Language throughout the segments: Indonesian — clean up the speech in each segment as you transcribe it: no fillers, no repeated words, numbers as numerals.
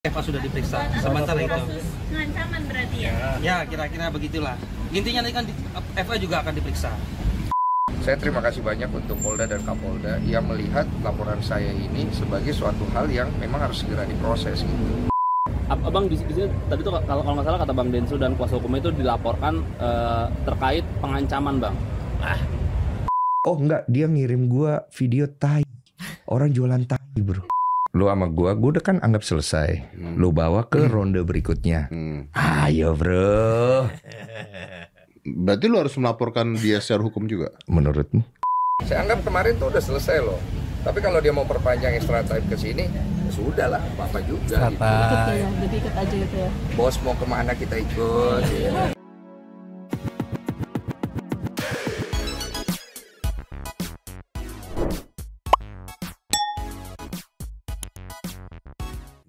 Eva sudah diperiksa sementara itu. Ancaman berarti ya? Ya, kira-kira begitulah. Intinya nanti kan Eva juga akan diperiksa. Saya terima kasih banyak untuk Polda dan Kapolda yang melihat laporan saya ini sebagai suatu hal yang memang harus segera diproses gitu. Abang di sini tadi tuh kalau nggak salah kata Bang Densu dan kuasa hukum itu dilaporkan terkait pengancaman, Bang. Oh enggak, dia ngirim gua video tai. Orang jualan tai, bro. Lu sama gua udah kan anggap selesai. Lu bawa ke ronde berikutnya. Ayo, bro. Berarti lu harus melaporkan dia secara hukum juga? Menurutmu? Saya anggap kemarin tuh udah selesai loh. Tapi kalau dia mau perpanjang extra time ke sini, sudah lah, apa juga. Gitu. Jadi ikut aja gitu ya. Bos mau kemana kita ikut. Ya.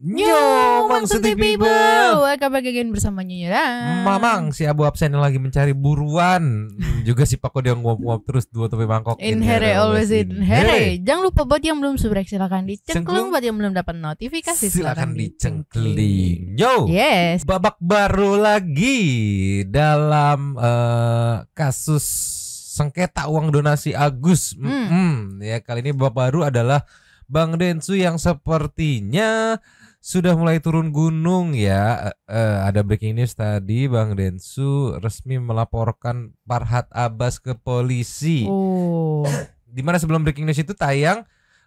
Yo, Mang Suti People. Welcome back again bersama Nyonya. Mamang, si Abu Absen yang lagi mencari buruan. Juga si Pako dia nguap-nguap terus dua topi mangkok. In here, always in here. Jangan lupa buat yang belum subscribe silahkan dicengklung. Buat yang belum dapat notifikasi silahkan dicengkling. Yo, yes. Babak baru lagi dalam kasus sengketa uang donasi Agus. Ya, kali ini babak baru adalah Bang Densu yang sepertinya sudah mulai turun gunung ya. Ada breaking news tadi, Bang Densu resmi melaporkan Farhad Abbas ke polisi. Dimana sebelum breaking news itu tayang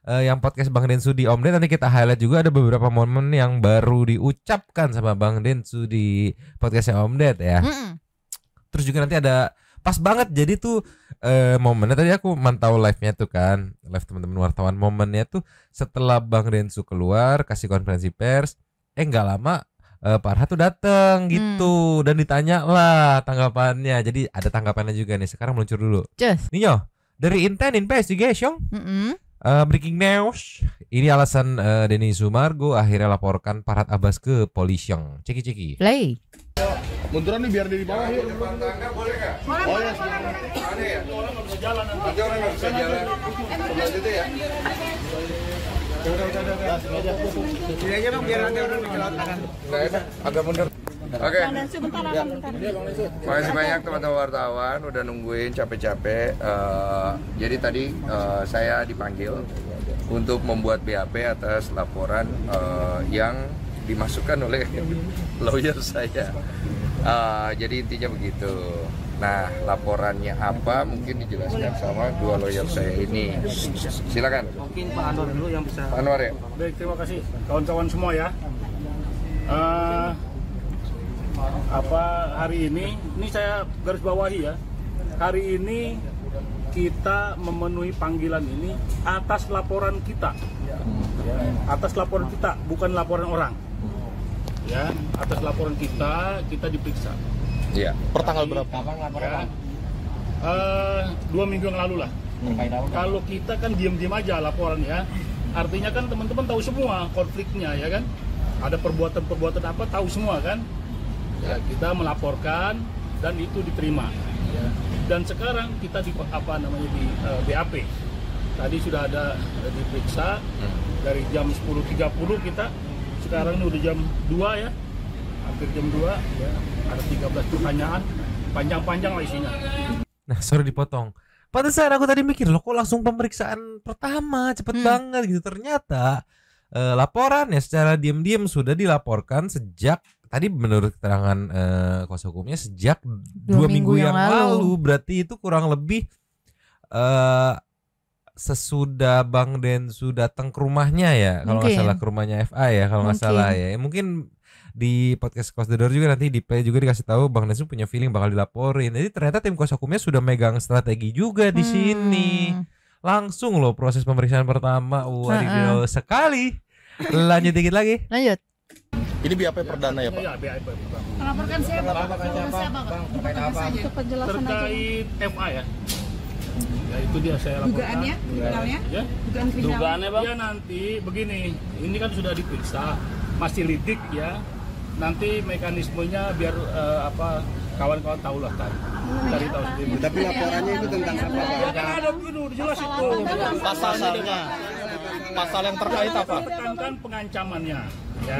yang podcast Bang Densu di Om Ded, nanti kita highlight juga ada beberapa momen yang baru diucapkan sama Bang Densu di podcastnya Om Ded ya. Terus juga nanti ada pas banget jadi tuh momennya tadi aku mantau live-nya tuh kan, live teman-teman wartawan, momennya tuh setelah Bang Densu keluar kasih konferensi pers, nggak lama Farhad tuh dateng gitu dan ditanya lah tanggapannya. Jadi ada tanggapannya juga nih. Sekarang meluncur dulu. Ninyo, dari Inten Investigation, breaking news. Ini alasan Denny Sumargo akhirnya laporkan Farhad Abbas ke polisi. Ceki. Play. Munduran nih biar dia di bawah yuk. Depan tangga boleh nggak? Oh ya, ada ya. Orang nggak bisa jalan. Nanti orang nggak bisa jalan. Sebelah situ ya. Sini aja Bang, biar nanti orang di laut tangan. Nggak enak, agak mundur. Oke. Sebentar. Makasih banyak teman-teman wartawan udah nungguin capek-capek. Jadi tadi saya dipanggil untuk membuat BAP atas laporan yang dimasukkan oleh lawyer saya. Jadi intinya begitu. Nah, laporannya apa mungkin dijelaskan sama dua lawyer saya ini. Silakan. Mungkin Pak Anwar dulu yang bisa. Pak Anwar ya. Baik, terima kasih kawan-kawan semua ya. Hari ini saya garis bawahi ya. Hari ini kita memenuhi panggilan ini atas laporan kita. Atas laporan kita, bukan laporan orang. Ya, atas laporan kita diperiksa. Iya. Pertanggal berapa? Ya, 2 minggu yang lalu lah. Kalau kita kan diam-diam aja laporan ya. Artinya kan teman-teman tahu semua konfliknya ya kan. Ada perbuatan-perbuatan apa tahu semua kan. Ya, kita melaporkan dan itu diterima. Ya. Dan sekarang kita di BAP. Tadi sudah ada diperiksa dari jam 10.30 kita. Sekarang ini udah jam 2 ya, hampir jam 2 ya, ada 13 pertanyaan, panjang-panjang lah isinya. Nah, sorry dipotong. Pantesan aku tadi mikir, loh kok langsung pemeriksaan pertama, cepet banget gitu. Ternyata laporannya secara diam-diam sudah dilaporkan sejak, tadi menurut keterangan kuasa hukumnya sejak 2 minggu yang lalu. Berarti itu kurang lebih sesudah Bang Densu datang ke rumahnya ya, kalau nggak salah, ke rumahnya FA ya, kalau nggak salah ya. Mungkin di podcast Close the Door juga nanti di play juga dikasih tahu Bang Densu punya feeling bakal dilaporin. Jadi ternyata tim kuasa hukumnya sudah megang strategi juga di sini. Langsung loh proses pemeriksaan pertama. Waduh sekali. Lanjut dikit lagi. Lanjut. Ini BAP perdana ya Pak? Iya, BAP. Melaporkan siapa? Terkait FA ya. Ya itu dia saya laporkan. Dugaannya? Ya. Dugaannya Bang? Ya nanti begini, ini kan sudah diperiksa, masih lidik ya. Nanti mekanismenya biar kawan-kawan tahu lah cari tahu sendiri. Tapi laporannya itu tentang apa Pak? Ya kan ada begitu, jelas itu. Pasalnya. pasal yang terkait apa? Tekankan pengancamannya. Ya.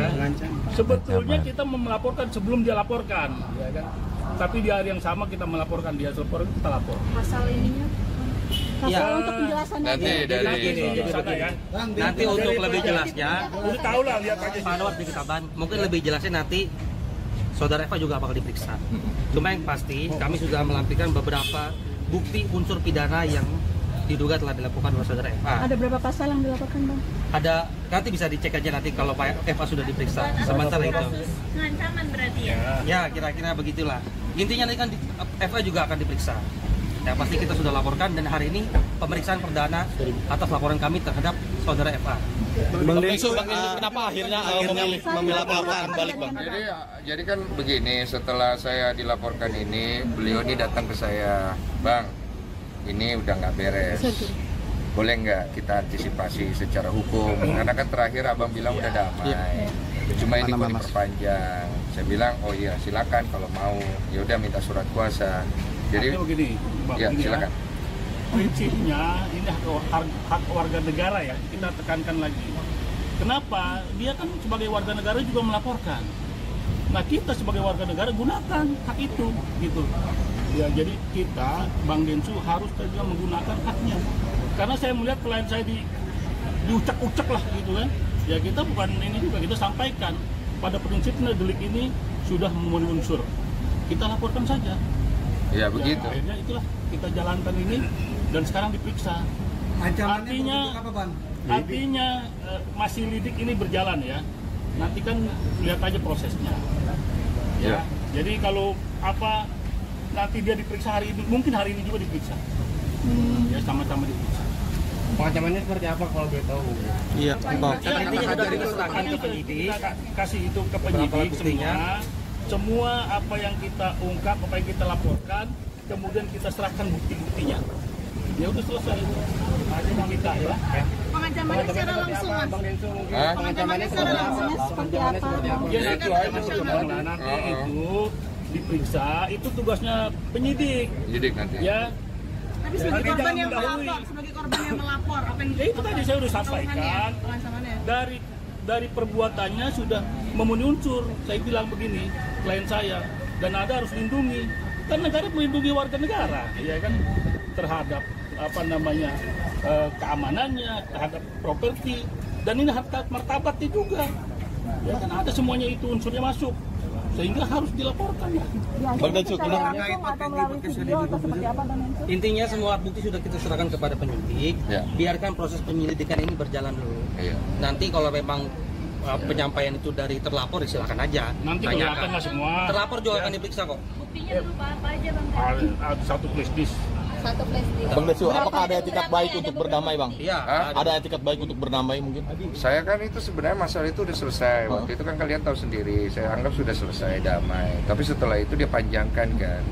Sebetulnya kita melaporkan sebelum dia laporkan, ya kan? Tapi di hari yang sama kita melaporkan dia lapor, kita lapor. Pasal ininya, Iya. untuk penjelasannya. Nanti Nanti untuk lebih jelasnya, Udah tahu lah, lihat aja. Pak Anwar di Ketaban, mungkin lebih jelasnya nanti Saudara Eva juga bakal diperiksa. Cuma yang pasti kami sudah melampirkan beberapa bukti unsur pidana yang diduga telah dilakukan oleh Saudara Eva. Ada berapa pasal yang dilaporkan, Bang? Ada, nanti bisa dicek aja nanti kalau Pak Eva sudah diperiksa. Sementara itu. Pengancaman berarti ya? Ya kira-kira begitulah. Intinya nanti kan Eva juga akan diperiksa. Ya pasti kita sudah laporkan dan hari ini pemeriksaan perdana atas laporan kami terhadap Saudara Eva. Bang Densu, kenapa akhirnya melaporkan balik, Bang? Jadi kan begini, setelah saya dilaporkan ini, beliau ini datang ke saya, Bang, ini udah nggak beres. Boleh nggak kita antisipasi secara hukum? Karena kan terakhir abang bilang udah damai. Cuma ini kok diperpanjang. Saya bilang, oh iya silakan kalau mau. Ya udah minta surat kuasa. Jadi begini, Bang, ya ini silakan. Prinsipnya ini hak warga negara ya, kita tekankan lagi. Kenapa? Dia kan sebagai warga negara juga melaporkan. Nah kita sebagai warga negara gunakan hak itu, gitu. Ya jadi kita, Bang Densu harus juga menggunakan haknya. Karena saya melihat klien saya diucek-ucek lah gitu kan. Ya kita bukan ini juga, kita sampaikan pada prinsipnya delik ini sudah memenuhi unsur. Kita laporkan saja. Ya begitu. Akhirnya itulah kita jalankan ini dan sekarang diperiksa. Artinya masih lidik ini berjalan ya. Nanti kan lihat aja prosesnya. Ya. Jadi kalau apa nanti dia diperiksa hari ini, mungkin hari ini juga diperiksa. Ya sama-sama diperiksa. Pengancamannya seperti apa kalau boleh tahu? Iya, Bang. Intinya sudah diserahkan ke penyidik, kasih itu ke penyidik semua apa yang kita ungkap, apa yang kita laporkan, kemudian kita serahkan bukti-buktinya. Ya udah selesai. Ada kita ya. Pengancamannya secara langsung, Mas. Pengancamannya secara langsungnya seperti apa? Ya nanti itu diperiksa, itu tugasnya penyidik. Penyidik nanti. Ya. Tapi sebagai korban yang melapor, apa yang itu tadi saya sudah sampaikan. Dari perbuatannya sudah memenuhi unsur. Saya bilang begini, klien saya, dan ada harus lindungi. Kan negara melindungi warga negara, ya kan, terhadap apa namanya keamanannya, terhadap properti, dan ini harta martabatnya juga. Ya kan ada semuanya itu unsurnya masuk, sehingga harus dilaporkan. Bang Densu, Intinya semua bukti sudah kita serahkan kepada penyidik. Ya. Biarkan proses penyelidikan ini berjalan dulu. Iya. Nanti kalau memang penyampaian itu dari terlapor, ya silakan aja. Nanti tanyakan. kelihatan lah semua. Terlapor juga akan diperiksa kok. Buktinya berupa apa aja, Bang? Ada satu flash disk. Satu flash disk. Bang Densu, apakah ada etikat baik untuk berdamai, Bang? Iya. Ada etikat baik untuk berdamai mungkin? Saya kan itu sebenarnya masalah itu udah selesai. Waktu itu kan kalian tahu sendiri, saya anggap sudah selesai damai. Tapi setelah itu dia panjangkan kan.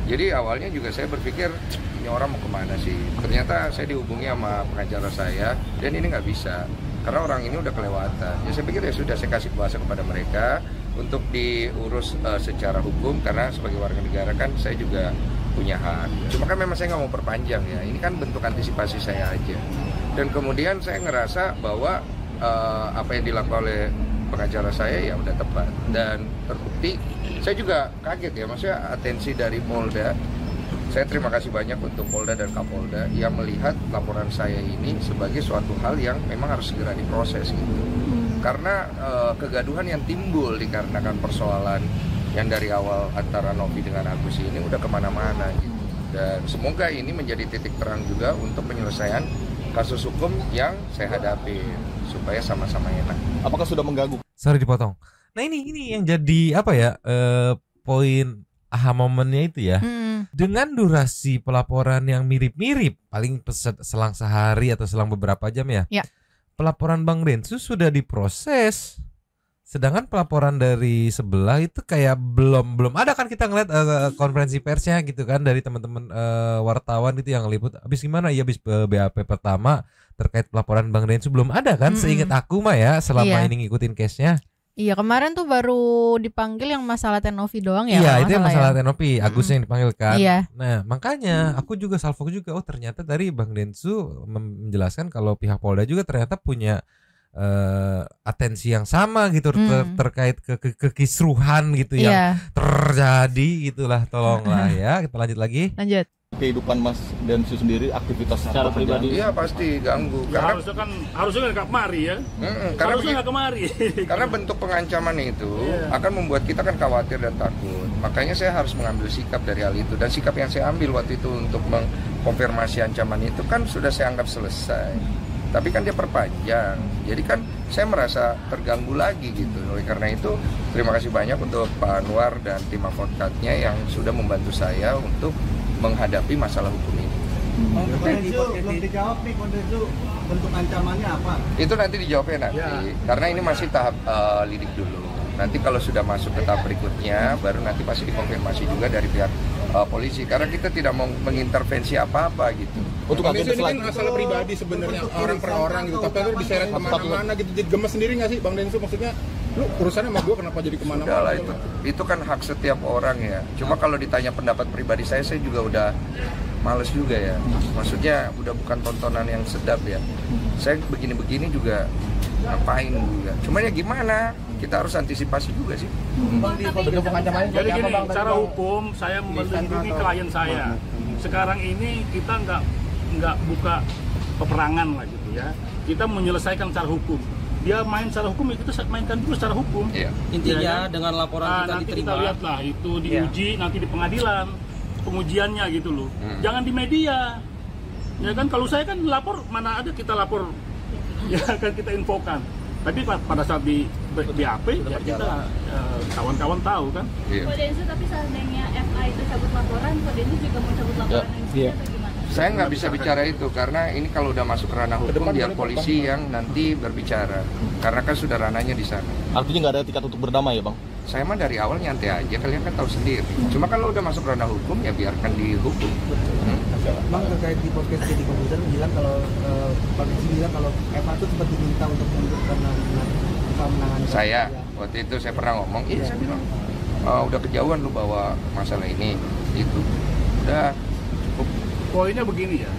Jadi awalnya juga saya berpikir ini orang mau kemana sih? Ternyata saya dihubungi sama pengacara saya dan ini nggak bisa karena orang ini udah kelewatan. Ya saya pikir ya sudah, saya kasih kuasa kepada mereka untuk diurus secara hukum karena sebagai warga negara kan saya juga punya hak. Cuma kan memang saya nggak mau perpanjang ya. Ini kan bentuk antisipasi saya aja. Dan kemudian saya ngerasa bahwa apa yang dilakukan oleh pengacara saya ya udah tepat dan terbukti. Saya juga kaget ya, maksudnya atensi dari Polda. Saya terima kasih banyak untuk Polda dan Kapolda yang melihat laporan saya ini sebagai suatu hal yang memang harus segera diproses gitu. Karena kegaduhan yang timbul dikarenakan persoalan yang dari awal antara Novi dengan Agus ini udah kemana-mana gitu. Dan semoga ini menjadi titik terang juga untuk penyelesaian kasus hukum yang saya hadapi supaya sama-sama enak. Apakah sudah mengganggu? Sorry dipotong. Nah ini yang jadi apa ya poin aha momennya itu ya. Dengan durasi pelaporan yang mirip-mirip, paling selang sehari atau selang beberapa jam ya. Pelaporan Bang Densu sudah diproses. Sedangkan pelaporan dari sebelah itu kayak belum ada kan, kita ngeliat konferensi persnya gitu kan dari teman-teman wartawan itu yang liput. Habis gimana? Ya habis BAP pertama terkait pelaporan Bang Densu belum ada kan? Seingat aku mah ya selama ini ngikutin case-nya. Iya, kemarin tuh baru dipanggil yang masalah Tenovi doang ya. Iya, kalau itu yang nggak masalah salah ya. Tenovi, Agus yang dipanggil kan. Iya. Nah, makanya aku juga salvo juga. Oh, ternyata dari Bang Densu menjelaskan kalau pihak Polda juga ternyata punya atensi yang sama gitu terkait kekisruhan gitu yang terjadi gitulah. Tolonglah ya, kita lanjut lagi. Lanjut. Kehidupan Mas Densu sendiri, aktivitas Secara pribadi. Iya pasti ganggu. Ya, Karena harusnya nggak kemari ya. karena Harusnya nggak kemari. Karena bentuk pengancaman itu akan membuat kita kan khawatir dan takut. Makanya saya harus mengambil sikap dari hal itu. Dan sikap yang saya ambil waktu itu untuk mengkonfirmasi ancaman itu kan sudah saya anggap selesai. Tapi kan dia perpanjang. Jadi kan saya merasa terganggu lagi gitu. Oleh karena itu terima kasih banyak untuk Pak Anwar dan tim advokatnya yang sudah membantu saya untuk menghadapi masalah hukum ini. Belum dijawab nih, bentuk ancamannya apa? Itu nanti dijawabnya nanti, karena ini masih tahap lidik dulu. Nanti kalau sudah masuk ke tahap berikutnya, baru nanti pasti dikonfirmasi juga dari pihak polisi. Karena kita tidak mau mengintervensi apa-apa gitu. Untuk Bang Densu ini kan masalah pribadi sebenarnya orang per orang gitu, tapi harus diseret kemana-mana gitu. Jadi gemes sendiri nggak sih Bang Densu? Maksudnya, lu urusannya sama gue kenapa jadi kemana-mana? Sudahlah, itu kan hak setiap orang ya. Cuma kalau ditanya pendapat pribadi saya juga udah males juga ya. Maksudnya udah bukan tontonan yang sedap ya. Saya begini-begini juga ngapain juga. Cuman ya gimana? Kita harus antisipasi juga sih. Jadi gini, secara hukum saya melindungi klien saya. Sekarang ini kita nggak buka peperangan lah gitu ya. Kita menyelesaikan secara hukum. Dia main secara hukum, ya kita mainkan dulu secara hukum. Iya. Intinya dengan laporan kita nanti diterima. kita lihatlah itu diuji nanti di pengadilan pengujiannya gitu loh. Jangan di media. Ya kan kalau saya kan lapor mana ada kita lapor ya kan kita infokan. Tapi pada saat di BAP ya kita kawan-kawan tahu kan. Pak Densu tapi seandainya FA itu cabut laporan, Pak Densu juga mau cabut laporan ini atau gimana? Saya nggak bisa bicara itu karena ini kalau udah masuk ranah hukum biar polisi yang nanti berbicara. Karena kan sudah ranahnya di sana. Artinya nggak ada etikat untuk berdamai ya Bang? Saya mah dari awal nyantai aja, kalian kan tahu sendiri. Cuma kalau udah masuk ranah hukum ya biarkan dihukum. Bang terkait di podcast jadi komputer bilang kalau Bang Densu bilang kalau Eva itu sempat diminta untuk menangani. Saya waktu itu saya pernah ngomong, iya saya bilang udah kejauhan lu bawa masalah ini itu. Udah cukup. Poinnya begini ya,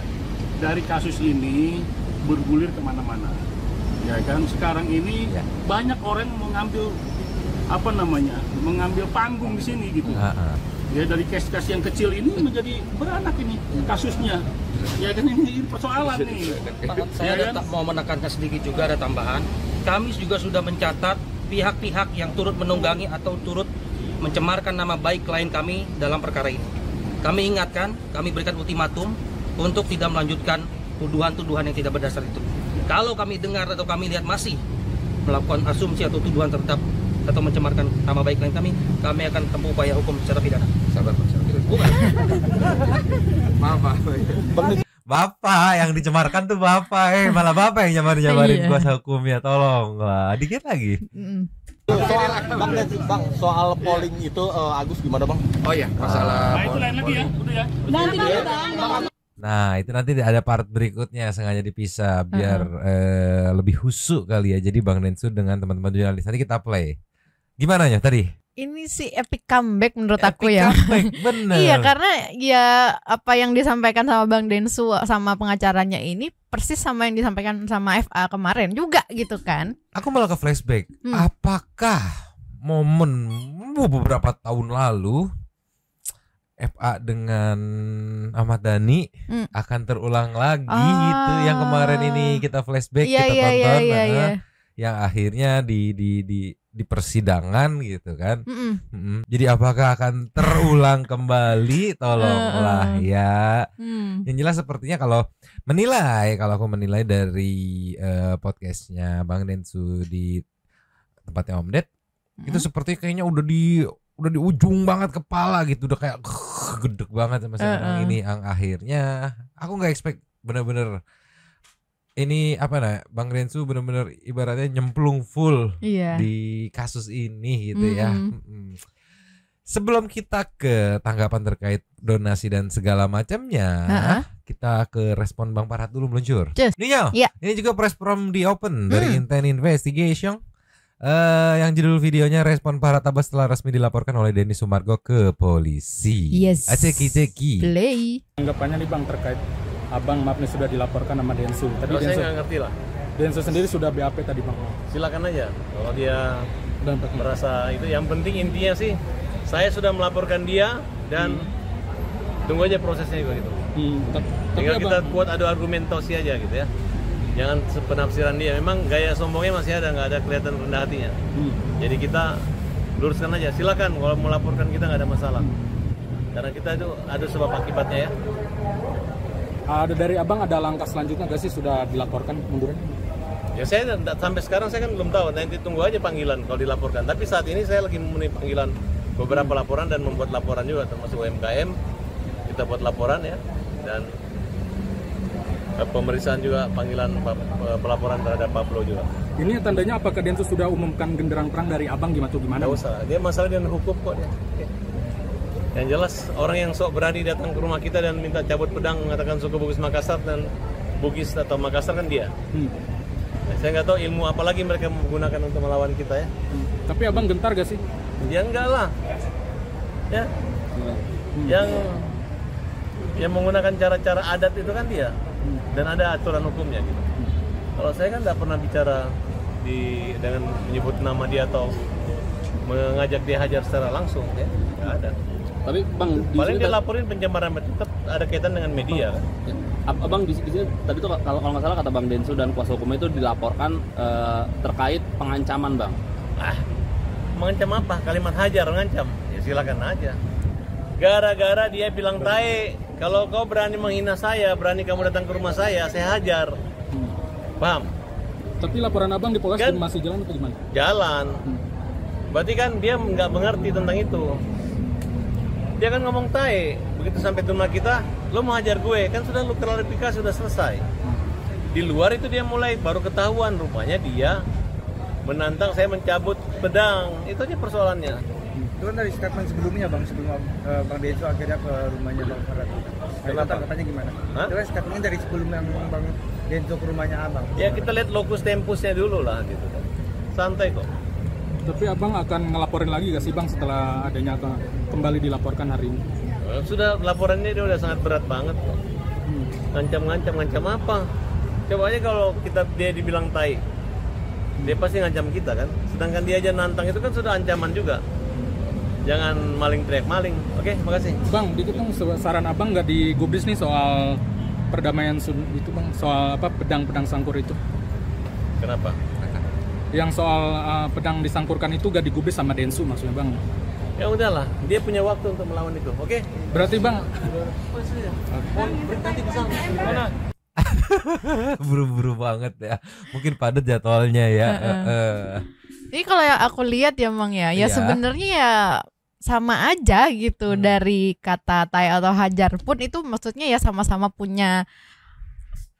dari kasus ini bergulir kemana-mana. Ya kan sekarang ini banyak orang mengambil mengambil panggung di sini gitu. Ya dari case-case yang kecil ini menjadi beranak ini kasusnya. Ya kan ini persoalan nih. Saya mau menekankan sedikit juga ada tambahan. Kami juga sudah mencatat pihak-pihak yang turut menunggangi atau turut mencemarkan nama baik klien kami dalam perkara ini. Kami ingatkan, kami berikan ultimatum untuk tidak melanjutkan tuduhan-tuduhan yang tidak berdasar itu. Kalau kami dengar atau kami lihat masih melakukan asumsi atau tuduhan terhadap atau mencemarkan nama baik klien kami akan tempuh upaya hukum secara pidana. Sabar, bukan. Maaf. Bapak yang dicemarkan tuh bapak, malah bapak yang nyamarin kuasa hukumnya. Tolong lah, dikit lagi. Soal polling itu Agus gimana Bang? Oh ya, masalah itu lain lagi ya, udah ya. Nanti Bang. Nah, itu nanti ada part berikutnya sengaja dipisah biar lebih husuk kali ya. Jadi Bang Densu dengan teman-teman jurnalis nanti kita play. Gimana ya tadi? Ini sih epic comeback menurut aku ya. Bener. Iya, karena ya apa yang disampaikan sama Bang Densu sama pengacaranya ini persis sama yang disampaikan sama FA kemarin juga gitu kan. Aku malah ke flashback. Apakah momen beberapa tahun lalu FA dengan Ahmad Dhani akan terulang lagi gitu yang kemarin ini kita flashback kita tonton yang akhirnya di persidangan gitu kan. Jadi apakah akan terulang kembali? Tolonglah ya. Yang jelas sepertinya kalau aku menilai dari podcastnya Bang Densu di tempatnya Om Ded itu seperti kayaknya udah di ujung banget kepala gitu, udah kayak gedek banget sama orang ini yang akhirnya aku nggak expect bener-bener ini Bang Densu bener-bener ibaratnya nyemplung full di kasus ini gitu ya. Sebelum kita ke tanggapan terkait donasi dan segala macamnya, kita ke respon Bang Farhat dulu meluncur. Ini juga press from the open dari Intent Investigation. Yang judul videonya respon para tabas setelah resmi dilaporkan oleh Denny Sumargo ke polisi. Yes. Ceki. Play. Anggapannya nih Bang terkait Abang maaf nih sudah dilaporkan sama Densu. Tadi Kalau saya nggak ngerti lah. Densu sendiri sudah BAP tadi Bang. Silakan aja kalau dia merasa itu. Yang penting intinya sih saya sudah melaporkan dia dan tunggu aja prosesnya gitu. Tinggal kita kuat adu argumentasi aja gitu ya. Jangan sepenafsiran dia. Memang gaya sombongnya masih ada, nggak ada kelihatan rendah hatinya. Jadi kita luruskan aja. Silakan kalau melaporkan kita nggak ada masalah. Karena kita itu ada sebab akibatnya ya. Ada dari Abang ada langkah selanjutnya nggak sih sudah dilaporkan munduran? Ya saya sampai sekarang saya kan belum tahu. Nanti tunggu aja panggilan kalau dilaporkan. Tapi saat ini saya lagi memenuhi panggilan beberapa laporan dan membuat laporan juga termasuk UMKM. Kita buat laporan ya dan pemeriksaan juga panggilan pelaporan terhadap Pablo juga. Ini tandanya apakah Densus sudah umumkan genderang perang dari Abang gimana? Nggak usah, dia masalah dengan hukum kok dia. Yang jelas orang yang sok berani datang ke rumah kita dan minta cabut pedang mengatakan suku Bugis Makassar dan Bugis atau Makassar kan dia. Saya nggak tahu ilmu apa lagi mereka menggunakan untuk melawan kita ya. Tapi Abang gentar gak sih? Ya enggak lah. Ya. Yang menggunakan cara-cara adat itu kan dia. Dan ada aturan hukumnya gitu. Kalau saya kan nggak pernah bicara dengan menyebut nama dia atau mengajak dia hajar secara langsung ya, nggak ada. Tapi Bang, paling dia laporin pencemaran tetap ada kaitan dengan media kan. Ya. Abang di sini tadi tuh kalau nggak salah kata Bang Densu dan kuasa hukumnya itu dilaporkan terkait pengancaman Bang. Mengancam apa? Kalimat hajar mengancam. Ya silakan aja. Gara-gara dia bilang tae, kalau kau berani menghina saya, berani kamu datang ke rumah saya hajar. Paham? Tapi laporan Abang di Polres kan masih jalan atau gimana? Jalan. Berarti kan dia nggak mengerti tentang itu. Dia kan ngomong tae, begitu sampai ke rumah kita, lo mau hajar gue, kan sudah lu klarifikasi, sudah selesai. Di luar itu dia mulai baru ketahuan rupanya dia menantang saya mencabut pedang. Itu aja persoalannya. Itu kan dari statement sebelumnya Bang, sebelum Bang Densu akhirnya ke rumahnya Bang Farad. Kenapa? Katanya gimana? Itu kan statementnya dari sebelum yang Bang Densu ke rumahnya Abang. Ya kita lihat lokus tempusnya dulu lah gitu. Santai kok. Tapi Abang akan ngelaporin lagi gak sih Bang setelah adanya atau kembali dilaporkan hari ini? Sudah laporannya dia udah sangat berat banget kok. Ngancam apa? Coba aja kalau dia dibilang tai, dia pasti ngancam kita kan. Sedangkan dia aja nantang itu kan sudah ancaman juga. Jangan maling teriak maling. Oke, makasih. Bang, dikit dong saran Abang nggak digubris nih soal perdamaian itu Bang, soal apa pedang-pedang sangkur itu. Kenapa? Yang soal pedang disangkurkan itu gak digubris sama Densu maksudnya Bang. Ya udahlah, dia punya waktu untuk melawan itu. Oke? Berarti Bang berhenti di sana. Mana? Buru-buru banget ya. Mungkin padat jadwalnya ya. Ini kalau yang aku lihat ya Bang ya sebenarnya ya sama aja gitu. Dari kata tai atau hajar pun itu maksudnya ya sama-sama punya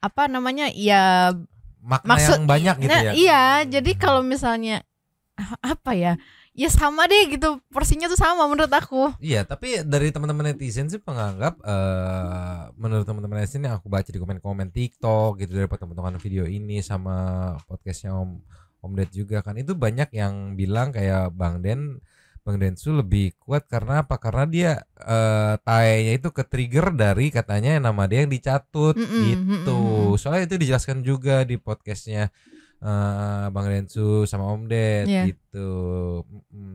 apa namanya ya makna yang banyak gitu ya. Iya, jadi kalau misalnya apa ya sama deh gitu, porsinya tuh sama menurut aku. Iya, tapi dari teman-teman netizen sih menganggap menurut teman-teman netizen yang aku baca di komen-komen TikTok gitu dari pertemuan video ini sama podcastnya Om Ded juga kan, itu banyak yang bilang kayak Bang Densu lebih kuat karena apa? Karena dia taenya itu ke-trigger dari katanya nama dia yang dicatut gitu. Soalnya itu dijelaskan juga di podcastnya Bang Densu sama Om Ded gitu.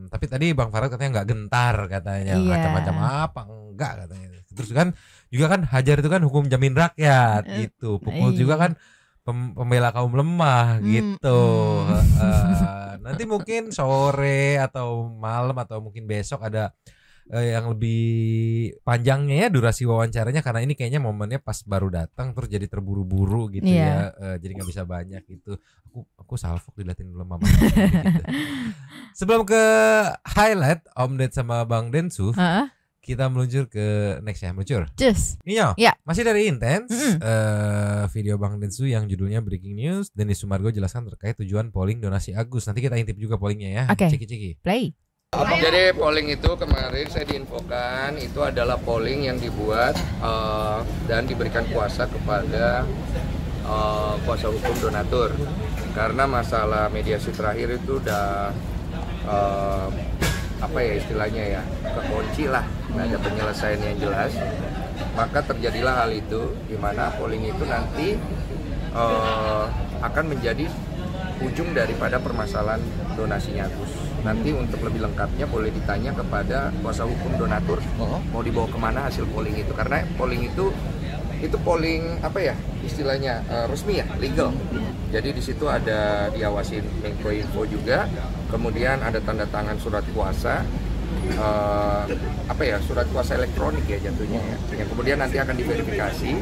Tapi tadi Bang Farad katanya nggak gentar katanya, macam-macam apa enggak katanya. Terus kan juga kan hajar itu kan hukum jamin rakyat gitu. Pukul juga kan pembela kaum lemah gitu. Nanti mungkin sore atau malam atau mungkin besok ada yang lebih panjangnya ya durasi wawancaranya, karena ini kayaknya momennya pas baru datang terus jadi terburu-buru gitu ya. Jadi nggak bisa banyak gitu. Aku salfok dilatin dulu mama gitu. Sebelum ke highlight Om Ded sama Bang Densu, kita meluncur ke next ya, meluncur. Nino, masih dari Intense, video Bang Densu yang judulnya Breaking News. Denny Sumargo jelaskan terkait tujuan polling donasi Agus. Nanti kita intip juga pollingnya ya. Ciki-ciki. Play. Jadi polling itu kemarin saya diinfokan itu adalah polling yang dibuat dan diberikan kuasa kepada kuasa hukum donatur. Karena masalah mediasi terakhir itu udah apa ya istilahnya ya, kekunci lah, nggak ada penyelesaian yang jelas. Maka terjadilah hal itu, di mana polling itu nanti akan menjadi ujung daripada permasalahan donasinya Agus. Nanti untuk lebih lengkapnya boleh ditanya kepada kuasa hukum donatur mau dibawa kemana hasil polling itu, karena polling itu polling apa ya istilahnya resmi ya, legal. Jadi di situ ada diawasin Menkominfo juga, kemudian ada tanda tangan surat kuasa, apa ya, surat kuasa elektronik ya jatuhnya ya. Yang kemudian nanti akan diverifikasi,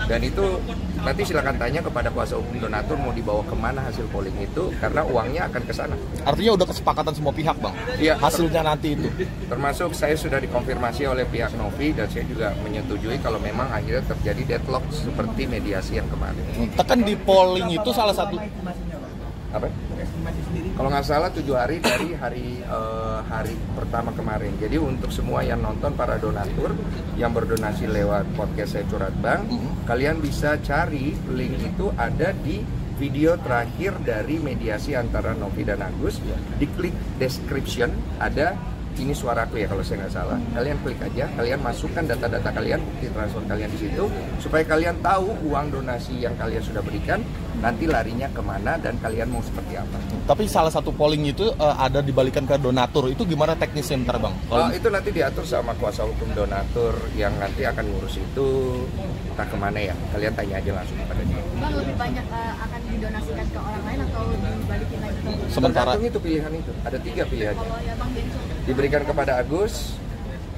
dan itu nanti silakan tanya kepada kuasa hukum donatur mau dibawa kemana hasil polling itu, karena uangnya akan ke sana. Artinya udah kesepakatan semua pihak, Bang? Iya. Hasilnya nanti itu? Termasuk saya sudah dikonfirmasi oleh pihak Novi, dan saya juga menyetujui kalau memang akhirnya terjadi deadlock seperti mediasi yang kemarin. Tekan di polling itu salah satu... Apa? Kalau nggak salah 7 hari dari hari pertama kemarin. Jadi untuk semua yang nonton, para donatur yang berdonasi lewat podcast Saya Curhat Bang, kalian bisa cari link itu ada di video terakhir dari mediasi antara Novi dan Agus. Diklik description, ada ini suaraku ya kalau saya nggak salah. Kalian klik aja, kalian masukkan data-data kalian, bukti transfer kalian di situ, supaya kalian tahu uang donasi yang kalian sudah berikan nanti larinya kemana dan kalian mau seperti apa. Tapi salah satu polling itu ada dibalikan ke donatur, itu gimana teknisnya ntar, Bang? Itu nanti diatur sama kuasa hukum donatur yang nanti akan ngurus itu, entah kemana ya, kalian tanya aja langsung kepada dia. Bang, lebih banyak akan didonasikan ke orang lain atau dibalikin lagi ke Sementara itu pilihan itu, ada 3 pilihan. Kalau ya Bang Densu Diberikan kepada Agus,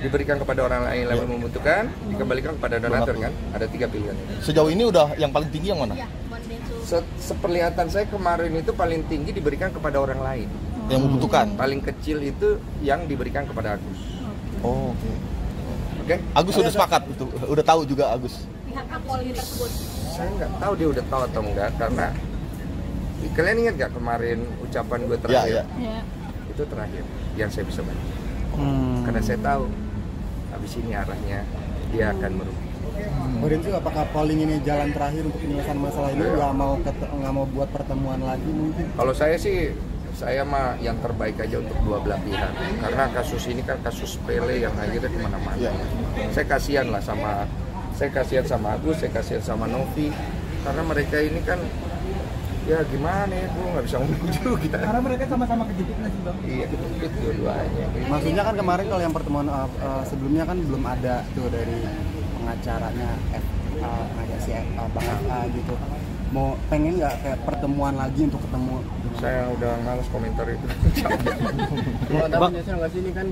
diberikan kepada orang lain yang membutuhkan, dikembalikan kepada donatur kan? Ada 3 pilihan. Sejauh ini udah yang paling tinggi yang mana? Iya, Bang Densu. Seperlihatan saya kemarin itu paling tinggi diberikan kepada orang lain. Yang membutuhkan? Paling kecil itu yang diberikan kepada Agus. Oh, oke. Oke? Agus sudah sepakat itu, udah tahu juga Agus. Pihak polling tersebut. Saya nggak tahu dia udah tahu atau enggak, karena kalian ingat nggak kemarin ucapan gue terakhir? Ya. Itu terakhir yang saya bisa baca. Karena saya tahu habis ini arahnya dia akan merugi. Bang Densu, apakah polling ini jalan terakhir untuk penyelesaian masalah ini? Nggak mau buat pertemuan lagi mungkin? Kalau saya sih, saya mah yang terbaik aja untuk dua belah pihak. Karena kasus ini kan kasus sepele yang akhirnya kemana-mana. Saya kasihan sama Agus, saya kasihan sama Novi. Karena mereka ini kan, ya gimana ya, gue nggak bisa ngomong juga kita. Karena mereka sama-sama kejepit nggak sih, Bang? Iya, kejepit dua-duanya. Maksudnya kan kemarin kalau yang pertemuan sebelumnya kan belum ada tuh dari pengacaranya si Bang FA gitu. Mau pengen nggak kayak pertemuan lagi untuk ketemu? Saya udah males komentar itu. Kalau ada Densu nggak sih, ini kan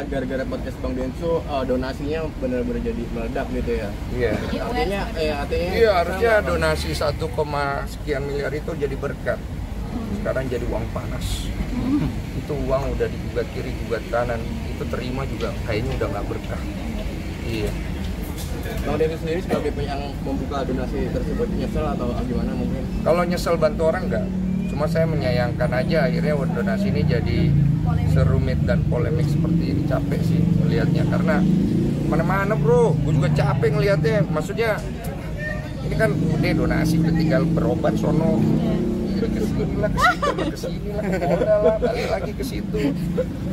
gara-gara podcast Bang Densu donasinya benar-benar jadi meledak gitu ya? Iya. Artinya iya, harusnya donasi 1, sekian miliar itu jadi berkat. Sekarang jadi uang panas. Itu uang udah digugat kiri, gugat kanan. Itu terima juga kayaknya udah nggak berkah. Iya. Bang Densu sendiri sebagai yang membuka donasi tersebut nyesel atau gimana mungkin? Kalau nyesel bantu orang enggak. Cuma saya menyayangkan aja akhirnya donasi ini jadi serumit dan polemik seperti ini. Capek sih melihatnya, karena mana-mana bro, gue juga capek ngelihatnya. Maksudnya ini kan udah donasi, tinggal berobat sono, kesini lah, balik lagi ke situ.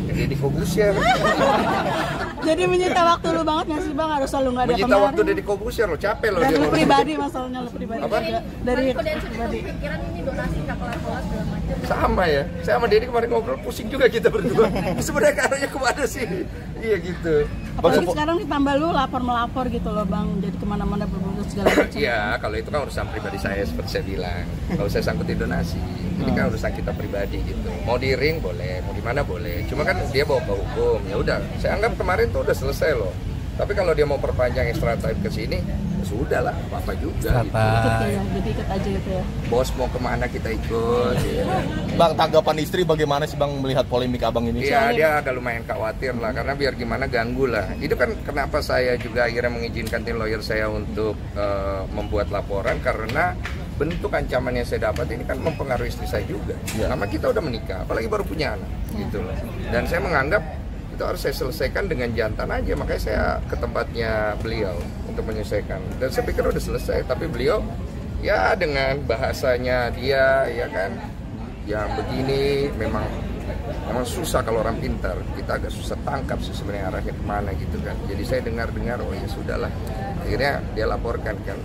Jadi di Kobusier. Jadi menyita waktu lu banget nggak sih, Bang? Harus selalu nggak ada menyita kemarin. waktu dari Kobusier lo, capek lo. Dan lu pribadi, masalahnya lu pribadi. Apa? Dari pribadi. Pikiran ini donasi nggak kelar-kelar segala macam. Sama ya, saya sama Dedi kemarin ngobrol pusing juga kita berdua. Sebenarnya arahnya kemana sih? Iya gitu. Apalagi sekarang ditambah lu lapor-melapor gitu loh, Bang. Jadi kemana-mana berbunyi segala macam. Iya, kalau itu kan urusan pribadi saya seperti saya bilang. Kalau saya sangkutin donasi, ini kan urusan kita pribadi gitu. Mau di ring boleh, mau di mana boleh. Cuma kan dia bawa ke hukum. Ya udah, saya anggap kemarin tuh udah selesai loh. Tapi kalau dia mau perpanjang extra time ke sini, ya sudah lah, apa juga. Gitu. Jadi ikut aja gitu ya. Bos mau kemana kita ikut. Ya. Bang, tanggapan istri bagaimana sih Bang melihat polemik abang ini? Iya, dia agak lumayan khawatir lah, karena biar gimana ganggu lah. Itu kan kenapa saya juga akhirnya mengizinkan tim lawyer saya untuk membuat laporan, karena bentuk ancaman yang saya dapat ini kan mempengaruhi istri saya juga. Karena kita udah menikah, apalagi baru punya anak, gitu loh. Dan saya menganggap itu harus saya selesaikan dengan jantan aja, makanya saya ke tempatnya beliau untuk menyelesaikan. Dan saya pikir udah selesai, tapi beliau Ya dengan bahasanya dia ya kan, yang begini memang susah kalau orang pintar. Kita agak susah tangkap sih sebenarnya arahnya kemana gitu kan. Jadi saya dengar oh ya sudahlah. Akhirnya dia laporkan kan.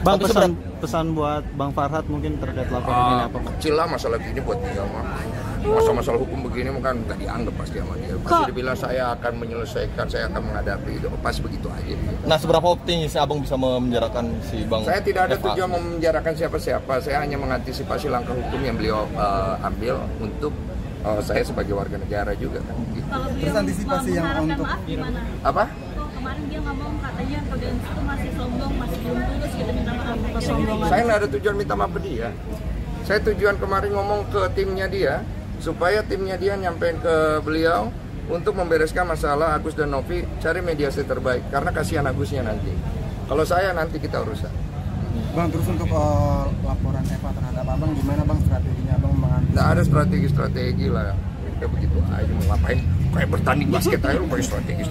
Bang, pesan buat Bang Farhad mungkin terkait laporan ini apa? Kecil lah masalah gini buat dia mah. Masalah hukum begini kan nggak dianggap pasti sama dia. Pasti dia bilang saya akan menyelesaikan, saya akan menghadapi itu. Pas begitu aja. Nah, seberapa optimis Abang bisa memenjarakan si Bang? Saya tidak ada tujuan memenjarakan siapa-siapa. Saya hanya mengantisipasi langkah hukum yang beliau ambil untuk saya sebagai warga negara juga kan. Gitu. Terus antisipasi yang untuk apa? Kemarin dia ngomong katanya Prudensius itu masih sombong, masih belum tulus gitu minta maaf kesombongan. Saya nggak ada tujuan minta maaf ke dia. Saya tujuan kemarin ngomong ke timnya dia supaya timnya dia nyampein ke beliau untuk membereskan masalah Agus dan Novi, cari mediasi terbaik karena kasihan Agusnya nanti. Kalau saya nanti kita urusan. Bang, terus untuk laporan Eva terhadap Abang gimana Bang strateginya Abang mengantisipasi? Nggak ada strategi lah. Kayak begitu aja mau ngapain? Kayak bertanding basket aja lu pakai strategi.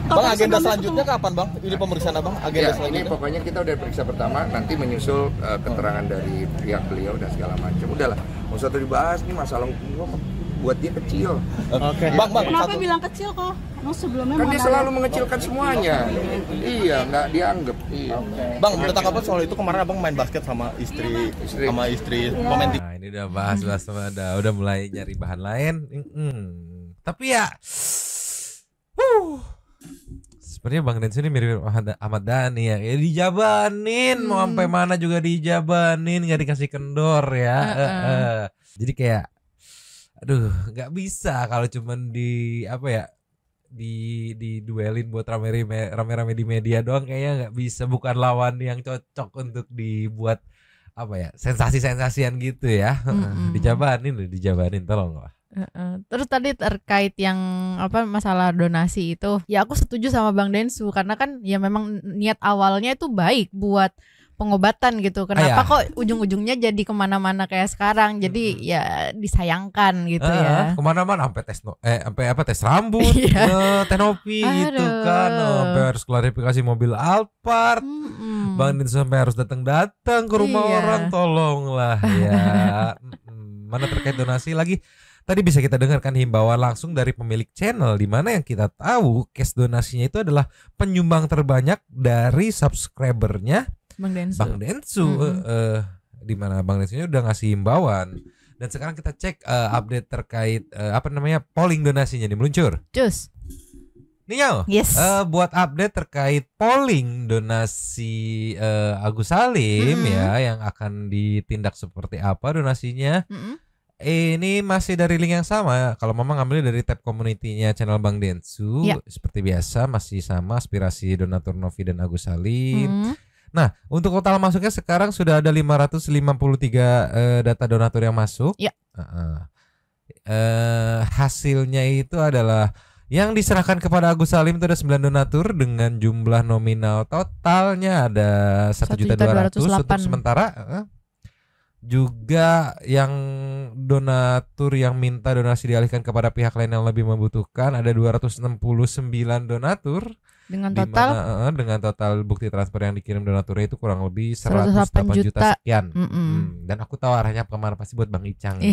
Bang, agenda selanjutnya kapan Bang? Ini pemeriksaan Abang? Agenda selanjutnya? Ini pokoknya kita udah periksa pertama, nanti menyusul keterangan dari pihak beliau dan segala macam. Udahlah, nggak usah dibahas nih masalah hukum buat dia kecil. Oke. Bang, kenapa bilang kecil kok? Sebelumnya kan dia selalu mengecilkan semuanya. Iya, nggak dianggap. Iya. Bang, menurut apa soal itu kemarin Abang main basket sama istri pemain tim. Nah, ini udah bahas udah mulai nyari bahan lain. Tapi ya sebenarnya Bang Densu ini mirip Ahmad Dhani ya. Dijabanin mau sampai mana juga dijabanin, nggak dikasih kendor ya. Jadi kayak aduh, nggak bisa kalau cuman di duelin buat rame-rame di media doang, kayaknya nggak bisa, bukan lawan yang cocok untuk dibuat sensasi-sensasian gitu ya. Dijabanin tolong lah. Terus tadi terkait yang masalah donasi itu, ya aku setuju sama Bang Densu karena kan ya memang niat awalnya itu baik buat pengobatan gitu. Kenapa kok ujung-ujungnya jadi kemana-mana kayak sekarang? Jadi ya disayangkan gitu ya. Kemana-mana sampai tes rambut, tenopi gitu kan. Sampai harus klarifikasi mobil Alphard. Bang Densu sampai harus datang ke rumah orang, tolonglah ya. Mana terkait donasi lagi? Tadi bisa kita dengarkan himbauan langsung dari pemilik channel, di mana yang kita tahu cash donasinya itu adalah penyumbang terbanyak dari subscribernya Bang Densu. Di mana Bang Densu udah ngasih himbauan. Dan sekarang kita cek update terkait polling donasinya nih meluncur. Cus. Nih yes. Buat update terkait polling donasi Agus Salim ya, yang akan ditindak seperti apa donasinya. Ini masih dari link yang sama. Kalau Mama ngambilnya dari tab community-nya channel Bang Densu, seperti biasa masih sama aspirasi donatur Novi dan Agus Salim. Nah, untuk total masuknya sekarang sudah ada 553 data donatur yang masuk. Hasilnya itu adalah yang diserahkan kepada Agus Salim itu ada 9 donatur dengan jumlah nominal totalnya ada 1.200.000 untuk sementara. Juga yang donatur yang minta donasi dialihkan kepada pihak lain yang lebih membutuhkan ada 269 donatur dengan total dengan total bukti transfer yang dikirim donaturnya itu kurang lebih 108 juta sekian. Dan aku tahu arahnya kemana, pasti buat Bang Icang.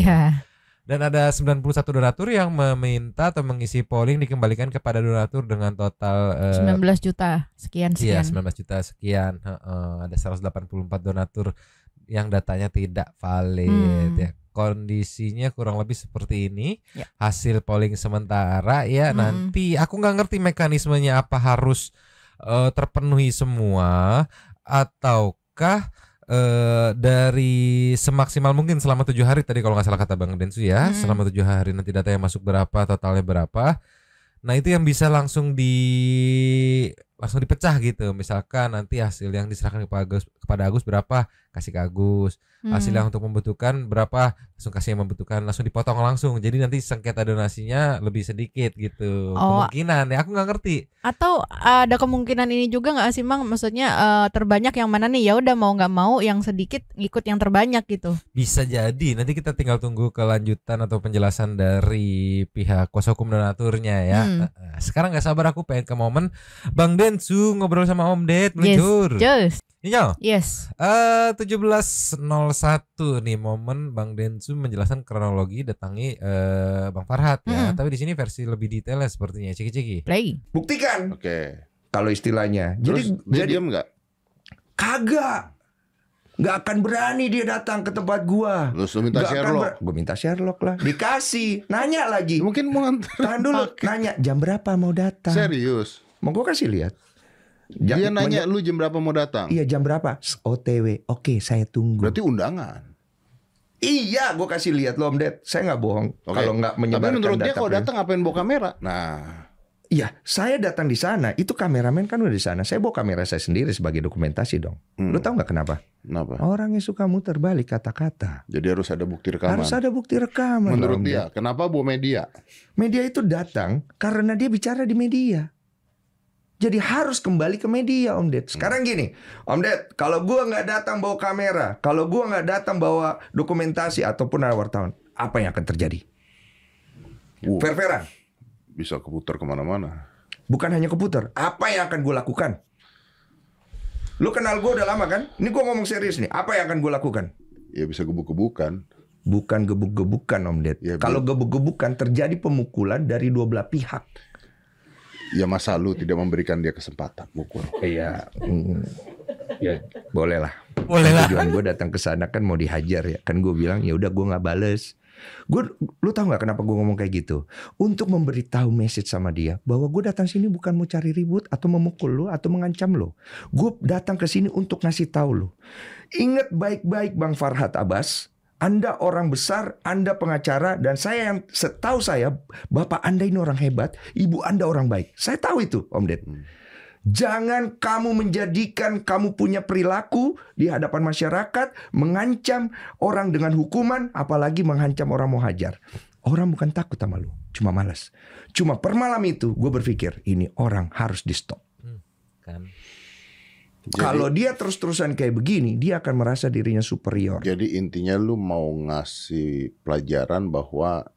Dan ada 91 donatur yang meminta atau mengisi polling dikembalikan kepada donatur dengan total 19 juta sekian. Iya, 19 juta sekian. Ada 184 donatur yang datanya tidak valid ya. Kondisinya kurang lebih seperti ini. Hasil polling sementara ya. Nanti aku nggak ngerti mekanismenya, apa harus terpenuhi semua ataukah dari semaksimal mungkin selama 7 hari tadi kalau nggak salah kata Bang Densu ya. Selama 7 hari nanti datanya masuk berapa, totalnya berapa. Nah itu yang bisa langsung dipecah gitu. Misalkan nanti hasil yang diserahkan kepada Agus berapa, kasih ke Agus. Hasil yang untuk membutuhkan berapa, langsung kasih yang membutuhkan, langsung dipotong langsung. Jadi nanti sengketa donasinya lebih sedikit gitu. Kemungkinan ya, aku nggak ngerti. Atau ada kemungkinan ini juga nggak sih Mang? Maksudnya terbanyak yang mana nih? Ya udah mau nggak mau yang sedikit ngikut yang terbanyak gitu. Bisa jadi. Nanti kita tinggal tunggu kelanjutan atau penjelasan dari pihak kuasa hukum donaturnya ya. Sekarang nggak sabar aku pengen ke momen Bang Den Densu ngobrol sama Om Ded meluncur. Yes. Iya. Yes. 17.01 nih momen Bang Densu menjelaskan kronologi datangi Bang Farhat ya. Tapi di sini versi lebih detailnya sepertinya. Ciki-ciki. Play. Buktikan. Oke. Kalau istilahnya. Terus dia diam nggak? Kagak. Nggak akan berani dia datang ke tempat gua. Lu minta Sherlock. Gua minta Sherlock lah. Dikasih. Nanya lagi. Mungkin mau tahan dulu. Nanya jam berapa mau datang. Serius? Mau gua kasih lihat. Dia nanya lu jam berapa mau datang? Iya jam berapa? OTW. Oke, saya tunggu. Berarti undangan. Iya, gue kasih lihat lo Om Ded. Saya nggak bohong. Kalau nggak menyebarkan. Tapi menurut dia data kalau datang ngapain bawa kamera? Nah, iya, saya datang di sana. Itu kameramen kan udah di sana. Saya bawa kamera saya sendiri sebagai dokumentasi dong. Lo tau nggak kenapa? Kenapa? Orangnya suka muter balik kata-kata. Jadi harus ada bukti rekaman. Harus ada bukti rekaman. Menurut dia, kenapa bawa media? Media itu datang karena dia bicara di media. Jadi harus kembali ke media Om Ded. Sekarang gini, Om Ded, kalau gua nggak datang bawa kamera, kalau gua nggak datang bawa dokumentasi ataupun ada wartawan, apa yang akan terjadi? Fair-fairan. Bisa keputar kemana-mana. Bukan hanya keputar, apa yang akan gue lakukan? Lu kenal gue udah lama kan? Ini gue ngomong serius nih. Apa yang akan gue lakukan? Ya bisa gebuk-gebukan. Bukan gebuk-gebukan Om Ded. Ya, kalau gebuk-gebukan terjadi pemukulan dari dua belah pihak. Ya masa lu tidak memberikan dia kesempatan mukul? Iya, ya boleh lah. Boleh lah. Tujuan gue datang ke sana kan mau dihajar ya. Kan gue bilang ya udah gue nggak bales. Lu tahu nggak kenapa gue ngomong kayak gitu? Untuk memberitahu message sama dia bahwa gue datang sini bukan mau cari ribut atau memukul lu atau mengancam lu. Gue datang ke sini untuk ngasih tahu lu. Ingat baik-baik Bang Farhat Abbas. Anda orang besar, Anda pengacara, dan saya yang setahu saya, Bapak Anda ini orang hebat, Ibu Anda orang baik. Saya tahu itu, Om Ded. Jangan kamu menjadikan kamu punya perilaku di hadapan masyarakat, mengancam orang dengan hukuman, apalagi mengancam orang mau hajar. Orang bukan takut sama lu, cuma malas. Cuma per malam itu, gue berpikir, ini orang harus di stop. Kan. Kalau dia terus-terusan kayak begini, dia akan merasa dirinya superior. Jadi intinya lu mau ngasih pelajaran bahwa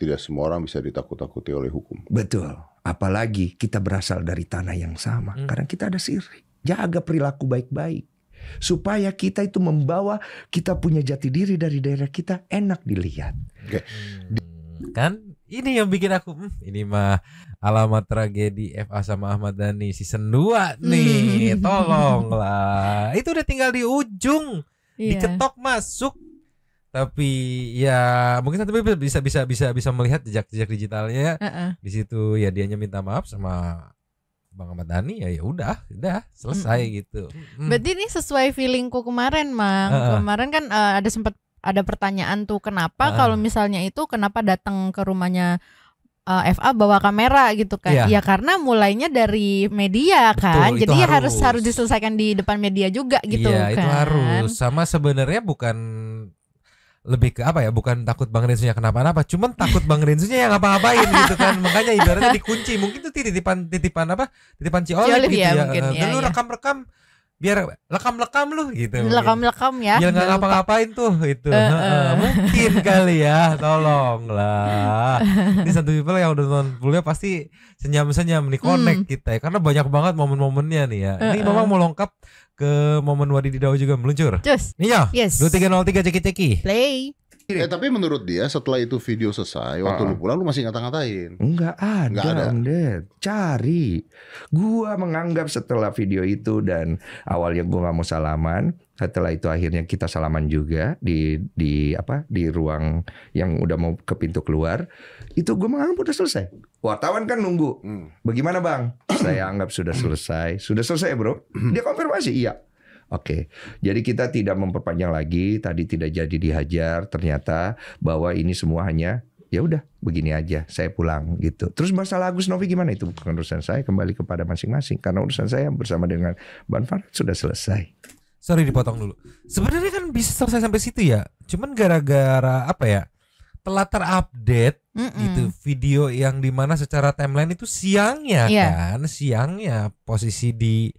tidak semua orang bisa ditakut-takuti oleh hukum. Betul. Apalagi kita berasal dari tanah yang sama. Karena kita ada sirik. Jaga perilaku baik-baik. Supaya kita itu membawa kita punya jati diri dari daerah kita enak dilihat. Kan ini yang bikin aku ini mah alamat tragedi FA sama Ahmad Dhani season 2 nih. Tolonglah. Itu udah tinggal di ujung. Diketok masuk. Tapi ya mungkin nanti bisa melihat jejak digitalnya. Di situ ya dianya minta maaf sama Bang Ahmad Dhani ya udah selesai gitu. Berarti ini sesuai feelingku kemarin, Mang. Kemarin kan ada pertanyaan tuh kenapa kalau misalnya itu kenapa datang ke rumahnya FA bawa kamera gitu kan. Ya karena mulainya dari media kan. Betul, jadi harus diselesaikan di depan media juga gitu kan. Iya, itu harus. Sama sebenarnya bukan lebih ke apa ya, bukan takut Bang Densunya kenapa-napa, cuman takut Bang Densunya yang ngapa-ngapain gitu kan. Makanya ibaratnya dikunci. Mungkin itu titipan Ciolip gitu ya. Dan lu rekam-rekam biar lekam-lekam lu gitu. Lekam-lekam ya. Biar nggak ngapa-ngapain tuh itu. Mungkin kali ya, tolonglah. Ini satu people yang udah nonton fullnya pasti senyum-senyum nih connect kita ya, karena banyak banget momen-momennya nih ya. Ini memang mau lengkap ke momen Wadididau juga meluncur. Iya. Yes. 2303 ceki-ceki. Play. Tapi menurut dia setelah itu video selesai, waktu lu pulang lu masih ngata-ngatain. Enggak ada. Om Ded. Cari. Gua menganggap setelah video itu dan awalnya gua nggak mau salaman, setelah itu akhirnya kita salaman juga di ruang yang udah mau ke pintu keluar. Itu gua menganggap udah selesai. Wartawan kan nunggu. Bagaimana Bang? Saya anggap sudah selesai. Sudah selesai, Bro. Dia konfirmasi, iya. Oke, jadi kita tidak memperpanjang lagi. Tadi tidak jadi dihajar. Ternyata bahwa ini semua hanya ya udah begini aja. Saya pulang gitu. Terus masalah Agus Novi gimana? Itu bukan urusan saya. Kembali kepada masing-masing. Karena urusan saya bersama dengan Bang Farhat sudah selesai. Sorry dipotong dulu. Sebenarnya kan bisa selesai sampai situ ya. Cuman gara-gara apa ya? Telah terupdate itu video yang dimana secara timeline itu siangnya kan, siangnya posisi di